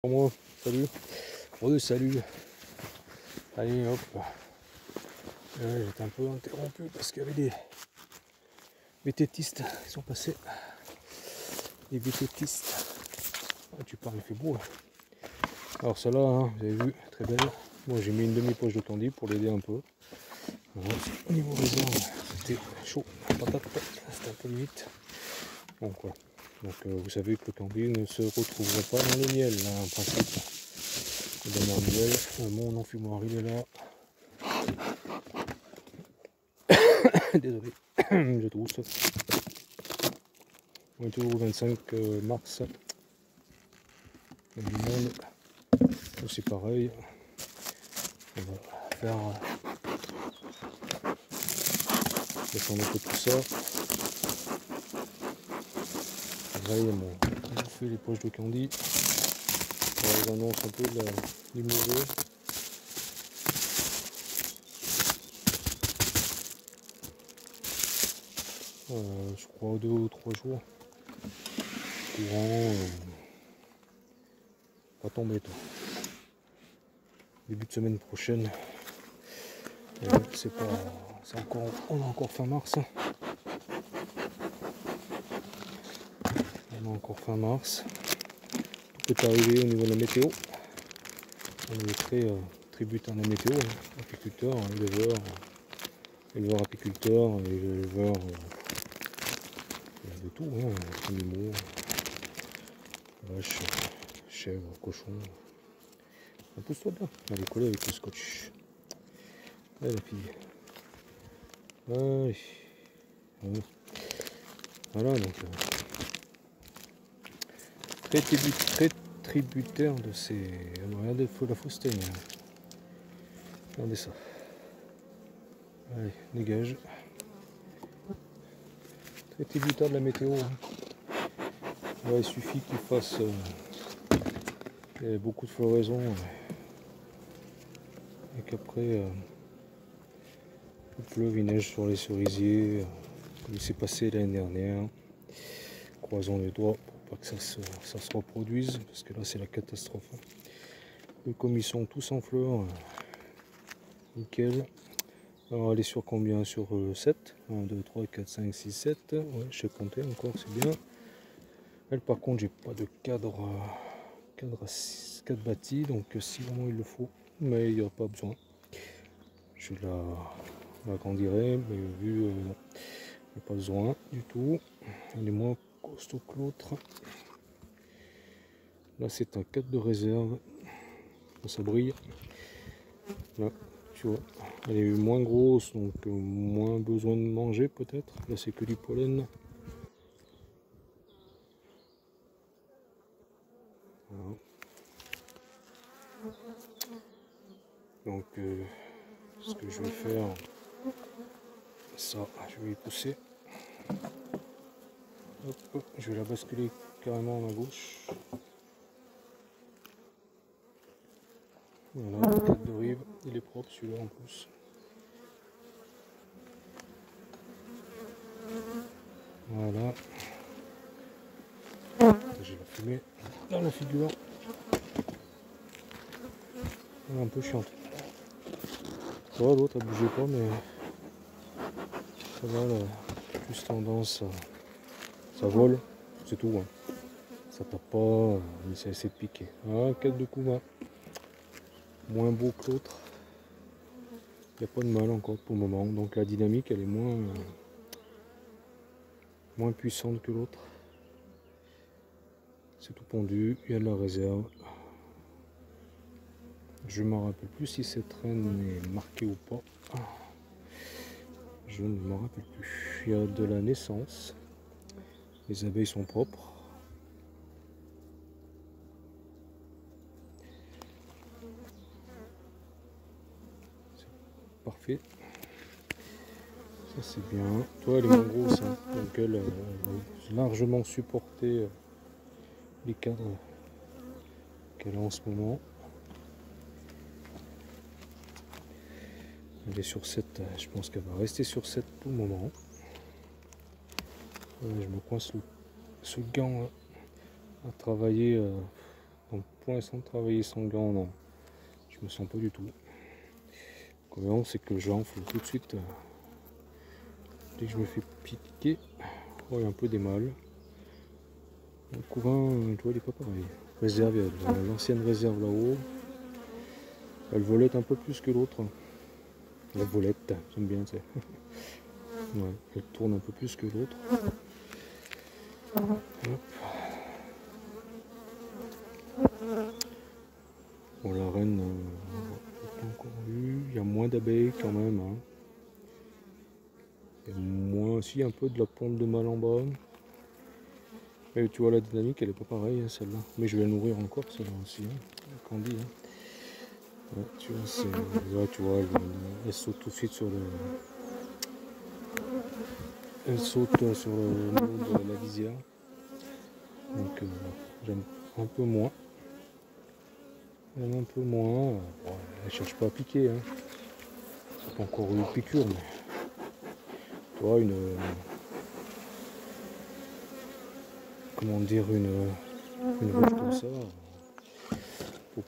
Pour moi, salut. Salut. Allez hop. J'étais un peu interrompu parce qu'il y avait des vététistes qui sont passés. Les vététistes. Ah, tu parles, il fait beau. Alors celle-là, hein, vous avez vu, très belle. Moi j'ai mis une demi-poche de candy pour l'aider un peu. Voilà. Au niveau réserve, c'était chaud. Patate, c'était un peu limite. Donc voilà. Donc vous savez que le candy ne se retrouvera pas dans le miel, là, en principe. Dans le miel, mon enfumoir il est là. Désolé, je trousse. On est toujours au 25 mars. Il y a du monde. C'est pareil. On va faire descendre un peu tout ça. Pareil, on fait les poches de candy. On les annonce un peu du mauvais. Je crois 2 ou 3 jours. Courant. Pas tomber toi. Début de semaine prochaine. C'est pas. C'est encore. On a encore fin mars. On a encore fin mars. Tout peut arriver au niveau de la météo. On est très tributaire de la météo, hein. Apiculteurs, éleveurs apiculteurs, éleveurs de tout, hein. Animaux, vaches, chèvres, cochons. Pousse-toi bien. Allez, coller avec le scotch. Allez la fille. Allez. Voilà donc. Très tributaire de ces. Regardez la fausseté. Regardez ça. Allez, dégage. Très tributaire de la météo. Hein. Ouais, il suffit qu'il fasse beaucoup de floraison et qu'après il pleuve, il neige sur les cerisiers, comme il s'est passé l'année dernière. Croisons les doigts pour pas que ça se reproduise, parce que là c'est la catastrophe. Et comme ils sont tous en fleurs, nickel. Alors elle est sur combien? Sur 7. 1, 2, 3, 4, 5, 6, 7. Ouais, je sais compter encore, c'est bien. Elle par contre j'ai pas de cadre bâti, donc si vraiment il le faut, mais il n'y a pas besoin. Je l'agrandirai, mais vu non, il n'y a pas besoin du tout. Elle est moins costaud que l'autre. Là c'est un cadre de réserve. Ça brille. Là, tu vois, elle est moins grosse, donc moins besoin de manger peut-être. Là c'est que du pollen. Voilà. Donc ce que je vais faire, ça, je vais y pousser. Hop, je vais la basculer carrément à ma gauche. Voilà, le cadre de rive, il est propre celui-là en plus. Voilà. J'ai la fumée dans la figure. Elle est un peu chiante. Ça va, l'autre elle bougeait pas, mais ça va, elle a plus tendance à. Ça vole, c'est tout. Hein. Ça tape pas, mais ça essaie de piquer. Ah, 4 de couvain. Moins beau que l'autre. Il n'y a pas de mal encore pour le moment. Donc la dynamique elle est moins puissante que l'autre. C'est tout pendu, il y a de la réserve. Je ne me rappelle plus si cette reine est marquée ou pas. Je ne me rappelle plus. Il y a de la naissance. Les abeilles sont propres. C'est parfait. Ça c'est bien. Toi elle est moins grosse. Hein. Donc elle a largement supporté les cadres qu'elle a en ce moment. Elle est sur 7, je pense qu'elle va rester sur 7 pour le moment. Je me coince ce gant à travailler pour l'instant travailler sans gants, non. Je me sens pas du tout. Comment c'est que j'enfle tout de suite. Dès que je me fais piquer, oh, il y a un peu des mâles. Le couvain, tu vois, il est pas pareil. Réserve, il y a l'ancienne réserve là-haut. Elle volette un peu plus que l'autre. La volette, j'aime bien, tu sais. Ouais, elle tourne un peu plus que l'autre. Bon, la reine, pas encore vu. Il y a moins d'abeilles quand même. Hein. Il y a moins aussi un peu de la pompe de mâle en bas. Et tu vois, la dynamique, elle est pas pareille, hein, celle-là. Mais je vais la nourrir encore, celle-là aussi. Hein. Candy. Hein. Ouais, tu vois, tu vois, elle saute tout de suite sur le. Elle saute sur le niveau de la visière. Donc j'aime un peu moins. J'aime un peu moins. Bon, elle cherche pas à piquer. Hein. C'est pas encore une piqûre, mais. Tu vois, comment dire, une roche comme ça.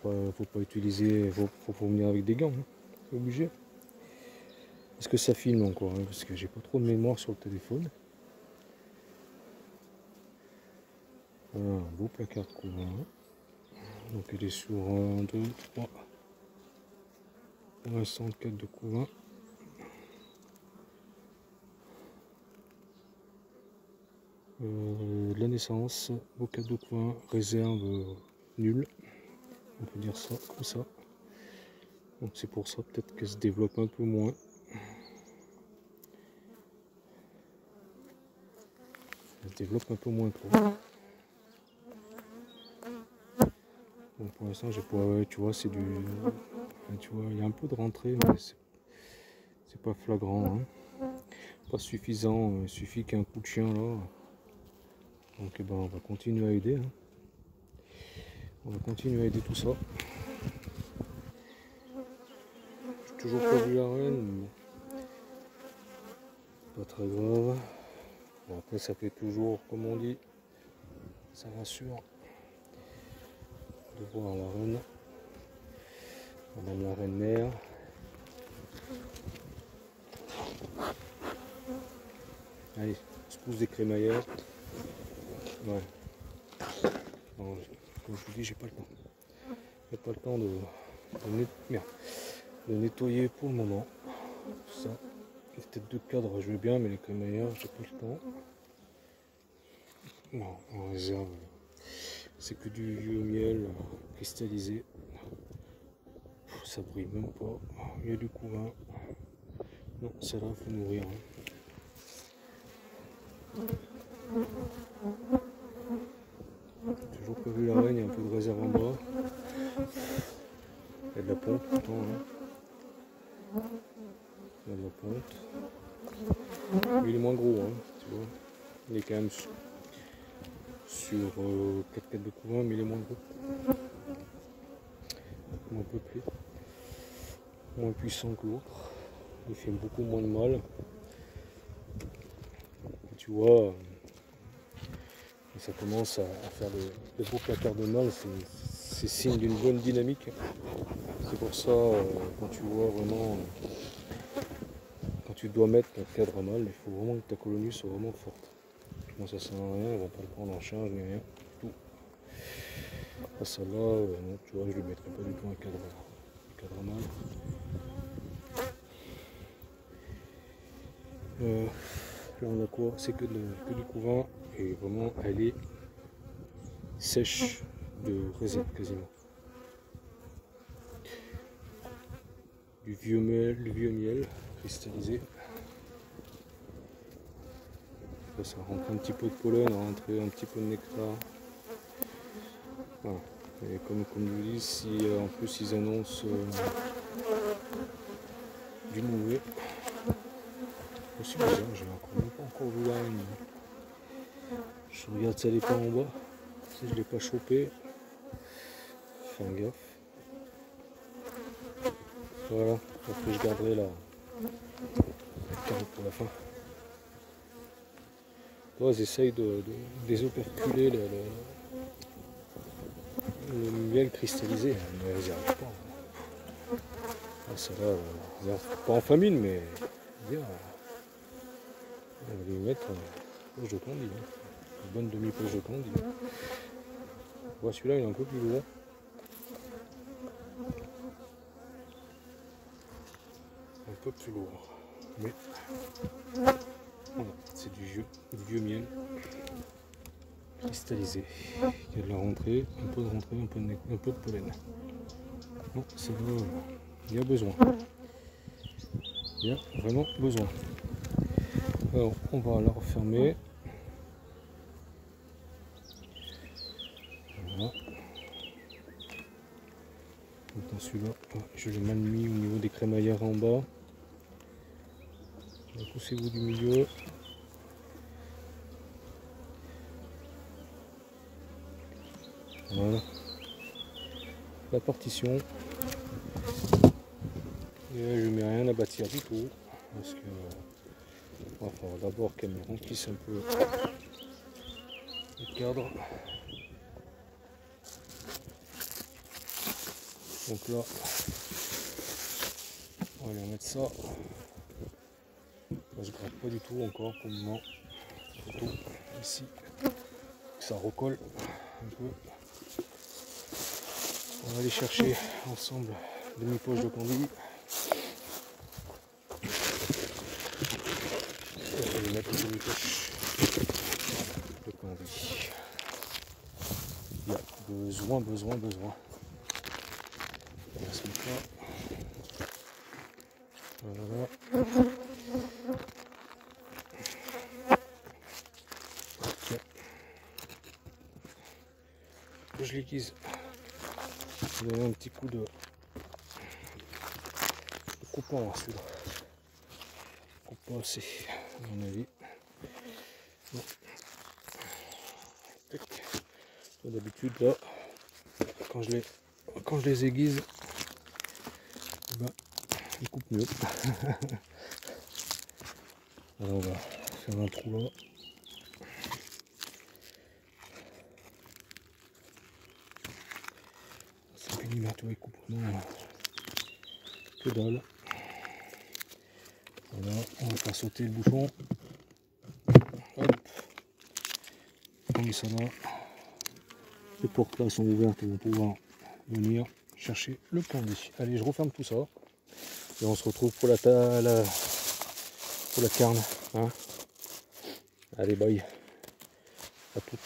Faut pas utiliser. Faut venir avec des gants. Hein. C'est obligé. Est-ce que ça filme encore hein, parce que j'ai pas trop de mémoire sur le téléphone. Voilà, un beau placard de couvain. Donc il est sur 1, 2, 3. Pour l'instant 4 de couvain. La naissance, beau 4 de couvain, réserve nulle. On peut dire ça comme ça. Donc c'est pour ça peut-être qu'elle se développe un peu moins. Elle se développe un peu moins trop. Donc pour l'instant j'ai pas. Tu vois c'est du. Tu vois, il y a un peu de rentrée mais c'est pas flagrant. Hein. Pas suffisant, il suffit qu'un coup de chien là. Donc eh ben, on va continuer à aider. Hein. On va continuer à aider tout ça. J'ai toujours pas vu la reine, mais pas très grave. Bon, après ça fait toujours, comme on dit, ça rassure de voir la reine. Madame la reine mère. Allez, on se pousse des crémaillères. Ouais. Non, comme je vous dis, j'ai pas le temps. J'ai pas le temps de nettoyer pour le moment. Tout ça. Les têtes de cadre, je veux bien, mais les crémaillères, j'ai pas le temps. Non, en réserve, c'est que du vieux miel cristallisé. Ça brille même pas. Il y a du couvain. Non, celle-là, il faut nourrir. Hein. Toujours pas vu la reine, il y a un peu de réserve en bas. Il y a de la ponte pourtant. Hein. Il y a de la ponte. Mais il est moins gros, hein, tu vois. Il est quand même sur 4 de couvain, mais il est moins gros. Moins peuplé. Moins puissant que l'autre. Il fait beaucoup moins de mal. Et tu vois, ça commence à faire des beaux placards de mâle, c'est signe d'une bonne dynamique. C'est pour ça, quand tu vois vraiment, quand tu dois mettre un cadre à mâle, il faut vraiment que ta colonie soit vraiment forte. Moi ça sert à rien, on va pas le prendre en charge ni rien, tout. À celle-là, non, tu vois, je ne lui mettrai pas du tout un cadre à mâle. Là on a quoi? C'est que du couvain et vraiment elle est sèche de réserve quasiment. Du vieux miel cristallisé. Là, ça rentre un petit peu de pollen, rentrer un petit peu de nectar. Voilà. Et comme je vous dis, si en plus ils annoncent du nouveau. Aussi bizarre, j'ai même pas encore vu la reine. Je regarde si elle est pas en bas. Si je l'ai pas chopé. Fais gaffe. Voilà, après je garderai la carte pour la fin. Là, ils essayent de désoperculer le miel cristallisé, mais elles n'y arrivent pas. Ah, ça va, elles arrivent pas en famine, mais bien. On va lui mettre une poche de candy, hein. Une bonne demi-poche de candy. Voilà, celui-là il est un peu plus lourd. Un peu plus lourd. Mais voilà, c'est du vieux miel cristallisé. Il y a de la rentrée, un peu de rentrée, un peu de pollen. Non, ça va, il y a besoin. Il y a vraiment besoin. Alors, on va la refermer. Voilà. Maintenant celui-là, je l'ai mal mis au niveau des crémaillères en bas. Poussez-vous du milieu. Voilà. La partition. Et je mets rien à bâtir du tout. Parce que il va falloir d'abord qu'elle me remplisse un peu le cadre. Donc là, on va aller mettre ça. Là, je gratte pas du tout encore pour le moment. Surtout ici, que ça recolle un peu. On va aller chercher ensemble demi-poche de conduit. Je vais mettre une demi-poche de conduit. Il y a besoin. On va se mettre là. Voilà. Okay. Je l'aiguise. Je vais donner un petit coup de coupant à celui-là. Coupant assez, à mon avis. Bon. D'habitude là, quand je les aiguise, ben, ils coupent mieux. Alors on va faire un trou là. 5 mm, il coupe vraiment que dalle. Voilà, on va faire sauter le bouchon. Hop. On met ça là. Les portes là sont ouvertes, on va pouvoir venir chercher le candy. Allez, je referme tout ça. Et on se retrouve pour la carne. Hein. Allez, bye. À toutes.